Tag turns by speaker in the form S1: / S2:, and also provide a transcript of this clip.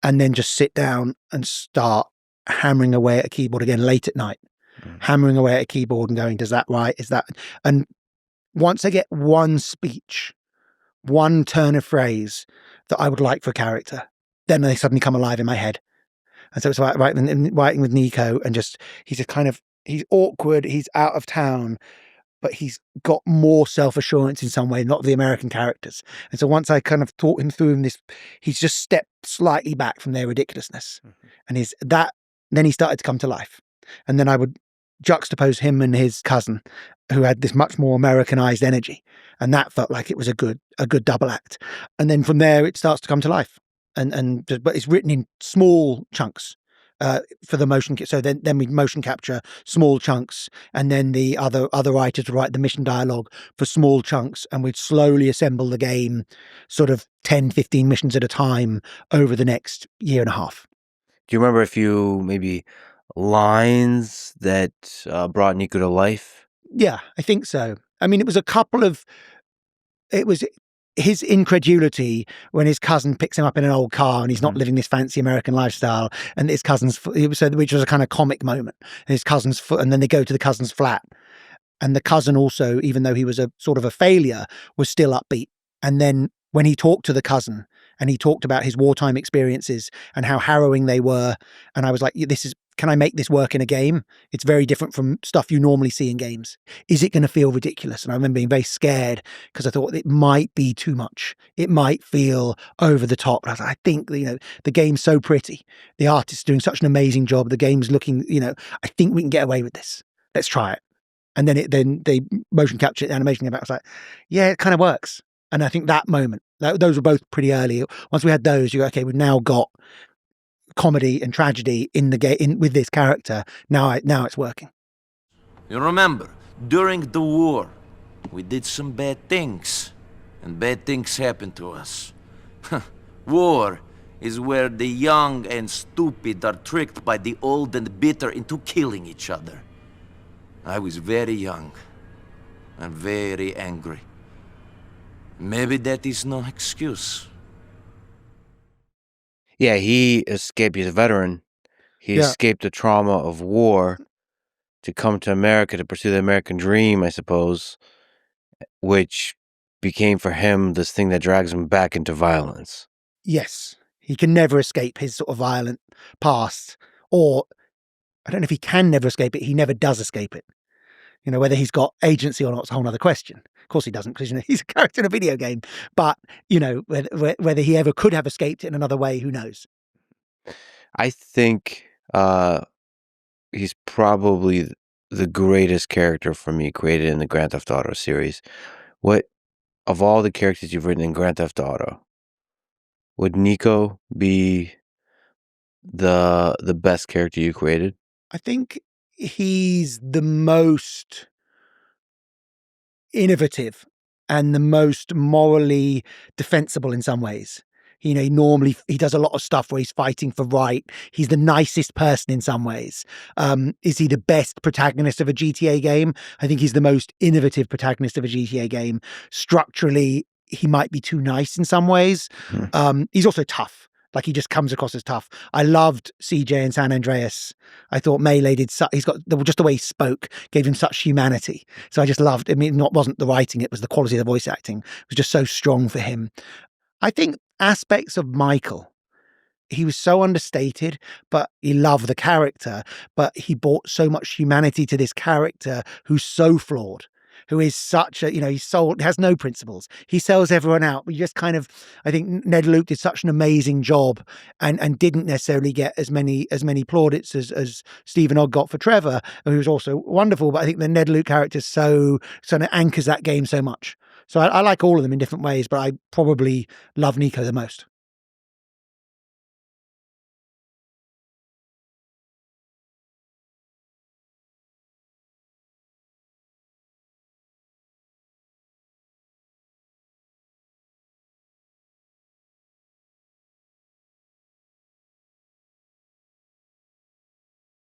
S1: and then just sit down and start hammering away at a keyboard again late at night, hammering away at a keyboard and going, does that right? Is that? And once I get one speech, one turn of phrase that I would like for a character, then they suddenly come alive in my head. And so it's like writing with Nico, and he's awkward, he's out of town, but he's got more self-assurance in some way, not the American characters. And so once I kind of taught him through this, he's just stepped slightly back from their ridiculousness. And then he started to come to life. And then I would juxtapose him and his cousin, who had this much more Americanized energy. And that felt like it was a good double act. And then from there, it starts to come to life. But it's written in small chunks for the motion. So then we motion capture small chunks, and then the other writers would write the mission dialogue for small chunks, and we'd slowly assemble the game, sort of 10, 15 missions at a time over the next year and a half.
S2: Do you remember a few maybe lines that brought Nico to life?
S1: Yeah, I think so. I mean, it was his incredulity when his cousin picks him up in an old car and he's not living this fancy American lifestyle, and his cousin's, which was a kind of comic moment. And his cousin's, and then they go to the cousin's flat, and the cousin also, even though he was a sort of a failure, was still upbeat. And then when he talked to the cousin and he talked about his wartime experiences and how harrowing they were, and I was like, can I make this work in a game? It's very different from stuff you normally see in games. Is it going to feel ridiculous? And I remember being very scared because I thought it might be too much. It might feel over the top. And I was like, I think, the game's so pretty. The artist's doing such an amazing job. The game's looking, I think we can get away with this. Let's try it. And then they motion capture it, animation came back. I was like, yeah, it kind of works. And I think that moment, those were both pretty early. Once we had those, you go, okay, we've now got comedy and tragedy in the game with this character. Now it's working.
S3: You remember, during the war, we did some bad things, and bad things happened to us. War is where the young and stupid are tricked by the old and bitter into killing each other. I was very young and very angry. Maybe that is no excuse.
S2: Yeah, he escaped. He's a veteran. He escaped the trauma of war to come to America to pursue the American dream, I suppose, which became for him this thing that drags him back into violence.
S1: Yes. He can never escape his sort of violent past, or I don't know if he can never escape it. He never does escape it. Whether he's got agency or not is a whole other question. Of course he doesn't, because he's a character in a video game. But whether he ever could have escaped it in another way, who knows?
S2: I think he's probably the greatest character for me created in the Grand Theft Auto series. What of all the characters you've written in Grand Theft Auto, would Nico be the best character you created?
S1: I think he's the most innovative and the most morally defensible in some ways. He does a lot of stuff where he's fighting for right. He's the nicest person in some ways. Is he the best protagonist of a GTA game? I think he's the most innovative protagonist of a GTA game. Structurally, he might be too nice in some ways. He's also tough. Like, he just comes across as tough. I loved CJ in San Andreas. I thought Melee he's got just the way he spoke gave him such humanity. So I just loved, it wasn't the writing, it was the quality of the voice acting. It was just so strong for him. I think aspects of Michael, he was so understated, but he loved the character, but he brought so much humanity to this character who's so flawed, who is such a, he's has no principles. He sells everyone out. We just kind of, I think Ned Luke did such an amazing job and didn't necessarily get as many plaudits as Stephen Ogg got for Trevor, who was also wonderful. But I think the Ned Luke character so anchors that game so much. So I like all of them in different ways, but I probably love Nico the most.